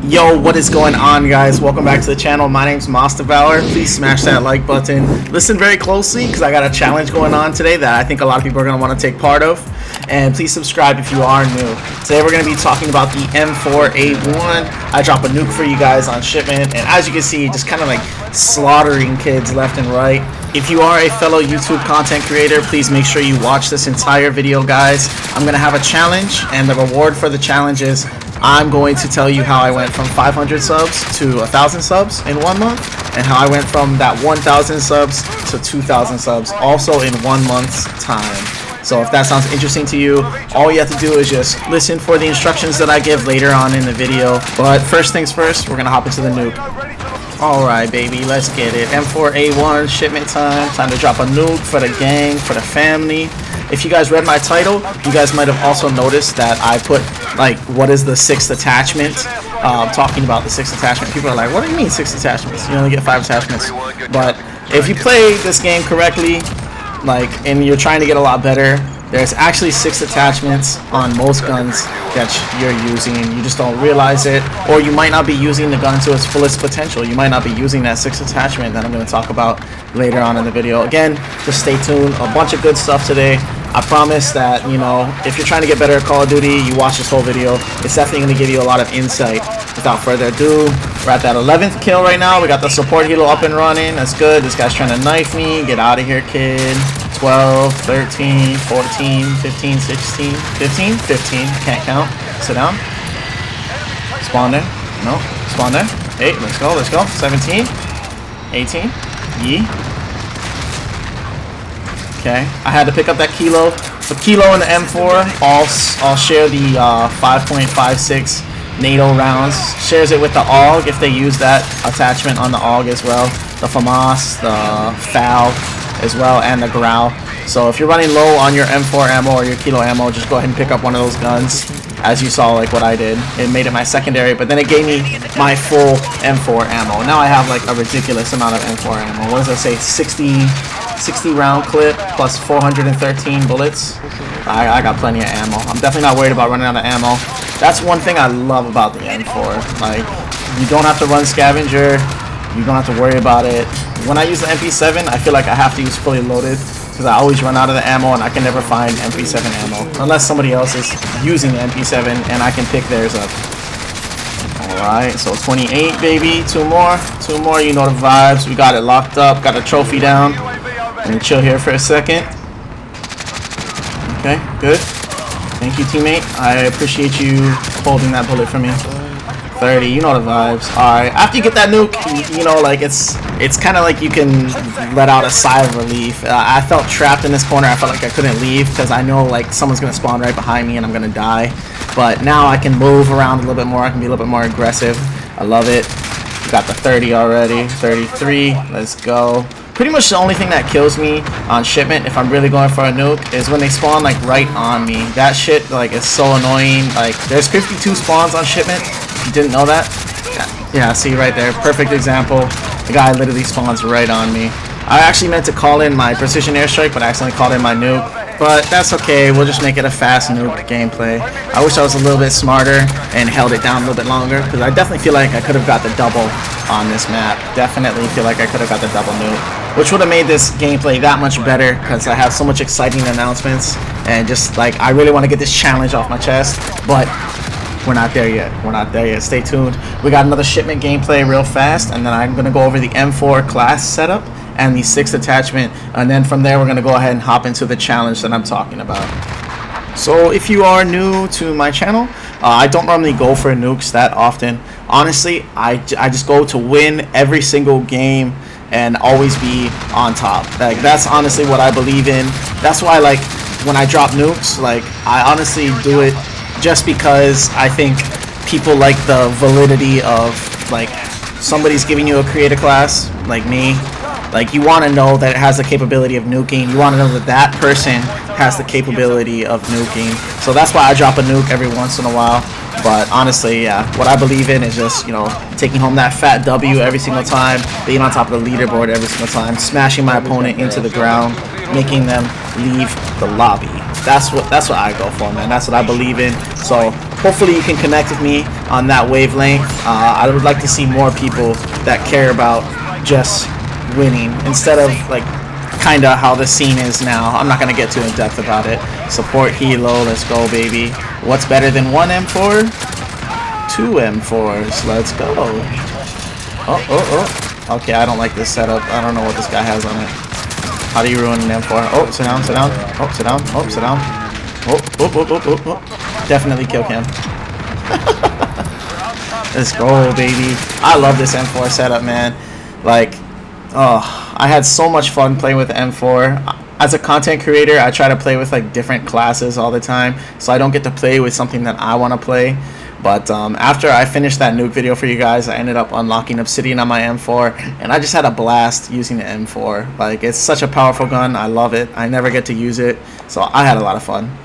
Yo, what is going on, guys? Welcome back to the channel. My name's Devour. Please smash that like button. Listen very closely because I got a challenge going on today that I think a lot of people are going to want to take part of. And please subscribe if you are new. Today we're going to be talking about the M4A1. I drop a nuke for you guys on Shipment, and as you can see, just kind of like slaughtering kids left and right. If you are a fellow YouTube content creator, please make sure you watch this entire video, guys. I'm going to have a challenge, and the reward for the challenge is I'm going to tell you how I went from 500 subs to 1,000 subs in 1 month, and how I went from that 1,000 subs to 2,000 subs also in 1 month's time. So if that sounds interesting to you, all you have to do is just listen for the instructions that I give later on in the video. But first things first, we're going to hop into the nuke. Alright, baby, let's get it. M4A1 shipment time. Time to drop a nuke for the gang, for the family. If you guys read my title, you guys might have also noticed that I put, like, what is the 6th attachment? Talking about the 6th attachment. People are like, what do you mean 6 attachments? You only get 5 attachments. But if you play this game correctly, like, and you're trying to get a lot better, there's actually 6 attachments on most guns that you're using. You just don't realize it, or you might not be using the gun to its fullest potential. You might not be using that 6th attachment that I'm going to talk about later on in the video. Again, just stay tuned. A bunch of good stuff today. I promise that, you know, if you're trying to get better at Call of Duty, you watch this whole video. It's definitely going to give you a lot of insight. Without further ado, we're at that 11th kill right now. We got the support helo up and running. That's good. This guy's trying to knife me. Get out of here, kid. 12, 13, 14, 15, 16, 15, 15. Can't count. Sit down. Spawn there. No. Spawn there. 8. Let's go. Let's go. 17. 18. Yee. Okay. I had to pick up that kilo. The kilo and the M4 all share the 5.56 NATO rounds. Shares it with the AUG if they use that attachment on the AUG as well. The FAMAS, the FAL as well, and the Growl. So if you're running low on your M4 ammo or your kilo ammo, just go ahead and pick up one of those guns. As you saw, like what I did, it made it my secondary, but then it gave me my full M4 ammo. Now I have like a ridiculous amount of M4 ammo. What does that say? 60 round clip plus 413 bullets. I got plenty of ammo. I'm definitely not worried about running out of ammo. That's one thing I love about the M4. Like, you don't have to run scavenger. You don't have to worry about it. When I use the MP7, I feel like I have to use fully loaded because I always run out of the ammo and I can never find MP7 ammo unless somebody else is using the MP7 and I can pick theirs up. Alright, so 28, baby. Two more, you know the vibes. We got it locked up, got a trophy down. Let me chill here for a second. Okay, good. Thank you, teammate. I appreciate you holding that bullet for me. 30, you know the vibes. Alright, after you get that nuke, you know, like, it's kind of like you can let out a sigh of relief. I felt trapped in this corner. I felt like I couldn't leave because I know, like, someone's going to spawn right behind me and I'm going to die. But now I can move around a little bit more. I can be a little bit more aggressive. I love it. We got the 30 already. 33. Let's go. Pretty much the only thing that kills me on Shipment if I'm really going for a nuke is when they spawn like right on me. That shit like is so annoying. Like, there's 52 spawns on Shipment. You didn't know that? Yeah, see right there. Perfect example. The guy literally spawns right on me. I actually meant to call in my precision airstrike, but I accidentally called in my nuke. But that's okay. We'll just make it a fast nuke gameplay. I wish I was a little bit smarter and held it down a little bit longer because I definitely feel like I could have got the double on this map. Definitely feel like I could have got the double nuke, which would have made this gameplay that much better because I have so much exciting announcements and just like I really want to get this challenge off my chest. But we're not there yet. We're not there yet. Stay tuned. We got another Shipment gameplay real fast, and then I'm going to go over the M4 class setup and the 6th attachment, and then from there we're going to go ahead and hop into the challenge that I'm talking about. So if you are new to my channel, I don't normally go for nukes that often. Honestly, I just go to win every single game and always be on top. Like, that's honestly what I believe in. That's why, like, when I drop nukes, like, I honestly do it just because I think people like the validity of, like, somebody's giving you a creator class, like me. Like, you want to know that it has the capability of nuking. You want to know that that person has the capability of nuking. So that's why I drop a nuke every once in a while. But honestly, yeah, what I believe in is just, you know, taking home that fat W every single time, being on top of the leaderboard every single time, smashing my opponent into the ground, making them leave the lobby. That's what I go for, man. That's what I believe in. So hopefully you can connect with me on that wavelength. I would like to see more people that care about just winning instead of like kind of how the scene is now. I'm not going to get too in depth about it. Support Hilo, let's go baby. What's better than one M4? Two M4s, let's go. Oh. Okay, I don't like this setup. I don't know what this guy has on it. How do you ruin an M4? Oh, sit down, sit down. Oh, sit down. Oh, sit down. Oh. Definitely kill cam. Let's go, baby. I love this M4 setup, man. Like, oh, I had so much fun playing with the M4. As a content creator, I try to play with like different classes all the time, so I don't get to play with something that I want to play. But after I finished that nuke video for you guys, I ended up unlocking Obsidian on my M4, and I just had a blast using the M4. Like, it's such a powerful gun. I love it. I never get to use it, so I had a lot of fun.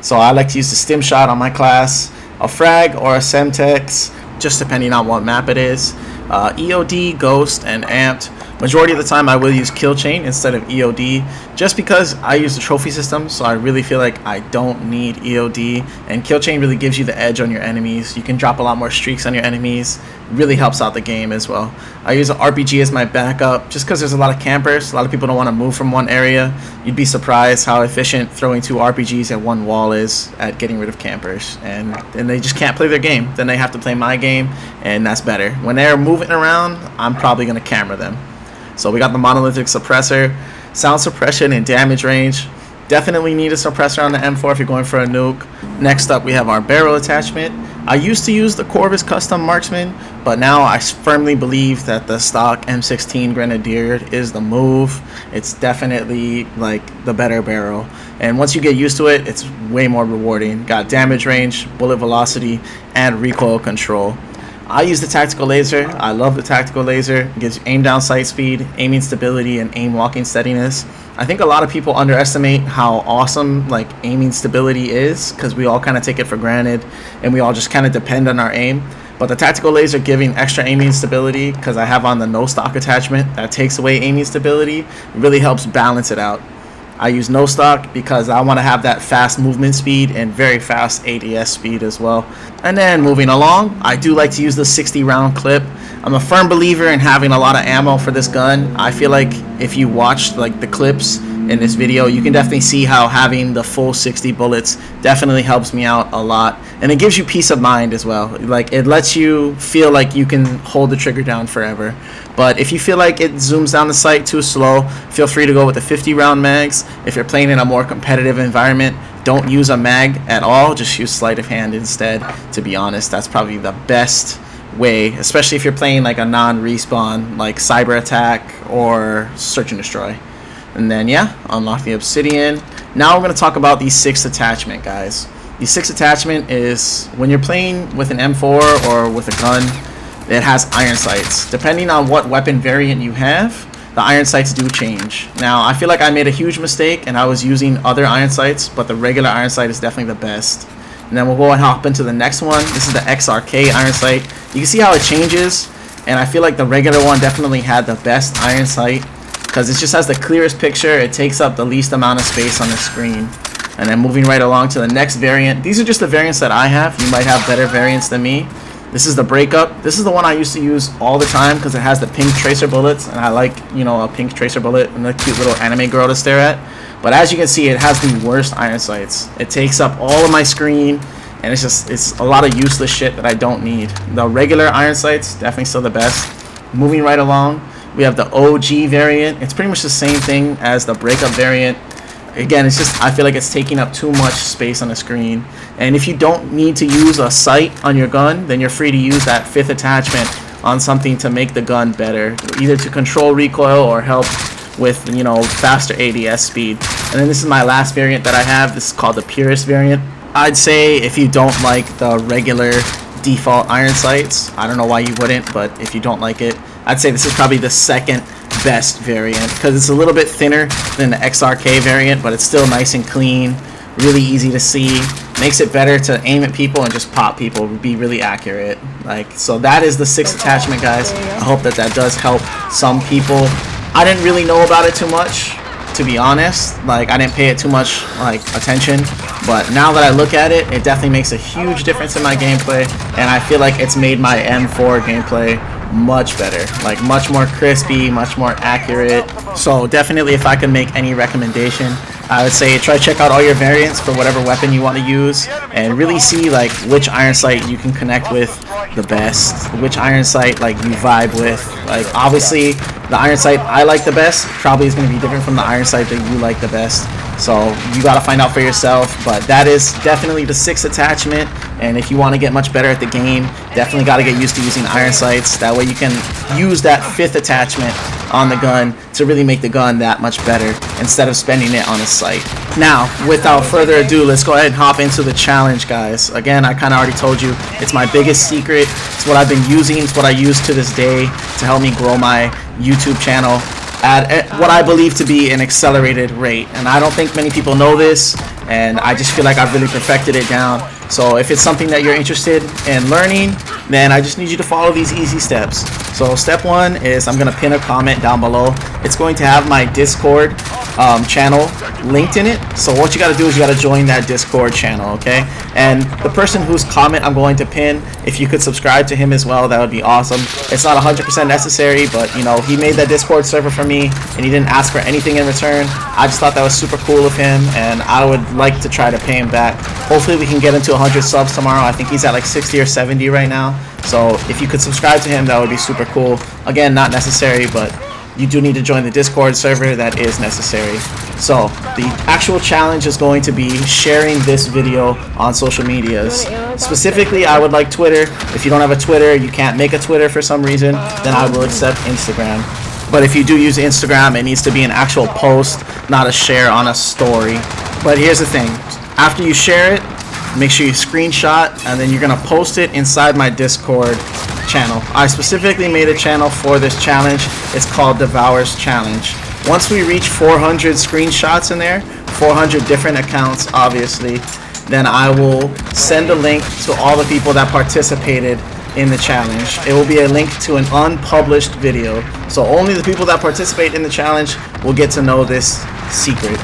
So I like to use the stim shot on my class, a frag or a semtex, just depending on what map it is. EOD, Ghost, and Amped. Majority of the time I will use Kill Chain instead of EOD, just because I use the trophy system, so I really feel like I don't need EOD, and Kill Chain really gives you the edge on your enemies. You can drop a lot more streaks on your enemies. Really helps out the game as well. I use an RPG as my backup just because there's a lot of campers. A lot of people don't want to move from one area. You'd be surprised how efficient throwing 2 RPGs at one wall is at getting rid of campers, and they just can't play their game. Then they have to play my game, and that's better. When they're moving around, I'm probably going to camera them. So we got the monolithic suppressor, sound suppression and damage range. Definitely need a suppressor on the M4 if you're going for a nuke. Next up, we have our barrel attachment. I used to use the Corvus Custom Marksman, but now I firmly believe that the stock M16 Grenadier is the move. It's definitely like the better barrel, and once you get used to it, it's way more rewarding. Got damage range, bullet velocity, and recoil control. I use the tactical laser. I love the tactical laser. It gives you aim down sight speed, aiming stability, and aim walking steadiness. I think a lot of people underestimate how awesome like aiming stability is, because we all kind of take it for granted and we all just kind of depend on our aim. But the tactical laser giving extra aiming stability, because I have on the no stock attachment that takes away aiming stability, really helps balance it out. I use no stock because I want to have that fast movement speed and very fast ADS speed as well. And then moving along, I do like to use the 60 round clip. I'm a firm believer in having a lot of ammo for this gun. I feel like if you watch like the clips in this video, you can definitely see how having the full 60 bullets definitely helps me out a lot, and it gives you peace of mind as well. Like, it lets you feel like you can hold the trigger down forever. But if you feel like it zooms down the sight too slow, feel free to go with the 50 round mags. If you're playing in a more competitive environment, don't use a mag at all, just use sleight of hand instead. To be honest, that's probably the best way, especially if you're playing like a non-respawn like Cyber Attack or Search and Destroy. And then yeah, unlock the Obsidian. Now we're going to talk about the 6th attachment, guys. The 6th attachment is when you're playing with an M4 or with a gun that has iron sights. Depending on what weapon variant you have, the iron sights do change. Now I feel like I made a huge mistake and I was using other iron sights, but the regular iron sight is definitely the best. And then we'll go and hop into the next one. This is the XRK iron sight. You can see how it changes, and I feel like the regular one definitely had the best iron sight because it just has the clearest picture. It takes up the least amount of space on the screen. And then moving right along to the next variant. These are just the variants that I have. You might have better variants than me. This is the breakup. This is the one I used to use all the time because it has the pink tracer bullets, and I like, you know, a pink tracer bullet and a cute little anime girl to stare at. But as you can see, it has the worst iron sights. It takes up all of my screen, and it's a lot of useless shit that I don't need. The regular iron sights, definitely still the best. Moving right along, we have the OG variant. It's pretty much the same thing as the breakup variant. Again, it's just, I feel like it's taking up too much space on the screen. And if you don't need to use a sight on your gun, then you're free to use that 5th attachment on something to make the gun better, either to control recoil or help with, you know, faster ADS speed. And then this is my last variant that I have. This is called the Purist variant. I'd say if you don't like the regular default iron sights, I don't know why you wouldn't, but if you don't like it, I'd say this is probably the 2nd best variant because it's a little bit thinner than the XRK variant, but it's still nice and clean, really easy to see, makes it better to aim at people and just pop people, be really accurate. Like, so that is the 6th attachment, guys. I hope that that does help some people. I didn't really know about it too much to be honest. Like, I didn't pay it too much like attention, but now that I look at it, it definitely makes a huge difference in my gameplay, and I feel like it's made my M4 gameplay much better, like much more crispy, much more accurate. So definitely, if I could make any recommendation, I would say try to check out all your variants for whatever weapon you want to use, and really see like which iron sight you can connect with the best, which iron sight like you vibe with. Like, obviously the iron sight I like the best probably is going to be different from the iron sight that you like the best, so you got to find out for yourself. But that is definitely the 6th attachment, and if you want to get much better at the game, definitely got to get used to using iron sights. That way you can use that 5th attachment on the gun to really make the gun that much better instead of spending it on a sight. Now, without further ado, let's go ahead and hop into the challenge, guys. Again, I kind of already told you, it's my biggest secret. It's what I've been using. It's what I use to this day to help me grow my YouTube channel at what I believe to be an accelerated rate. And I don't think many people know this, and I just feel like I've really perfected it down. So if it's something that you're interested in learning, then I just need you to follow these easy steps. So step 1 is I'm going to pin a comment down below. It's going to have my Discord channel linked in it. So what you got to do is you got to join that Discord channel, okay? And the person whose comment I'm going to pin, if you could subscribe to him as well, that would be awesome. It's not 100% necessary, but you know, he made that Discord server for me and he didn't ask for anything in return. I just thought that was super cool of him, and I would like to try to pay him back. Hopefully we can get into 100 subs tomorrow. I think he's at like 60 or 70 right now. So if you could subscribe to him, that would be super cool. Again, not necessary, but you do need to join the Discord server. That is necessary. So the actual challenge is going to be sharing this video on social medias. Specifically, I would like Twitter. If you don't have a Twitter, you can't make a Twitter for some reason, then I will accept Instagram. But if you do use Instagram, it needs to be an actual post, not a share on a story. But here's the thing. After you share it, make sure you screenshot, and then you're going to post it inside my Discord channel. I specifically made a channel for this challenge. It's called Devour's Challenge. Once we reach 400 screenshots in there, 400 different accounts obviously, then I will send a link to all the people that participated in the challenge. It will be a link to an unpublished video, so only the people that participate in the challenge will get to know this secret.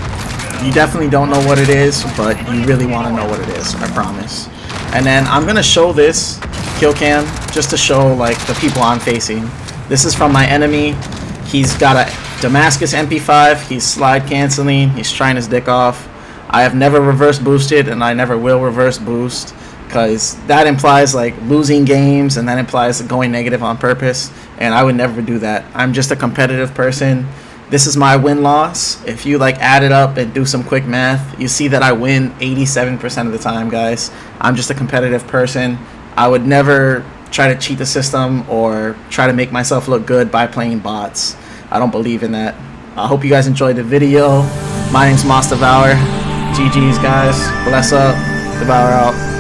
You definitely don't know what it is, but you really want to know what it is, I promise. And then I'm going to show this kill cam just to show like the people I'm facing. This is from my enemy. He's got a Damascus MP5. He's slide canceling. He's trying his dick off. I have never reverse boosted, and I never will reverse boost, because that implies like losing games, and that implies going negative on purpose, and I would never do that. I'm just a competitive person. This is my win-loss. If you like add it up and do some quick math, you see that I win 87% of the time, guys. I'm just a competitive person. I would never try to cheat the system or try to make myself look good by playing bots. I don't believe in that. I hope you guys enjoyed the video. My name's Devour. GG's, guys. Bless up. Devour out.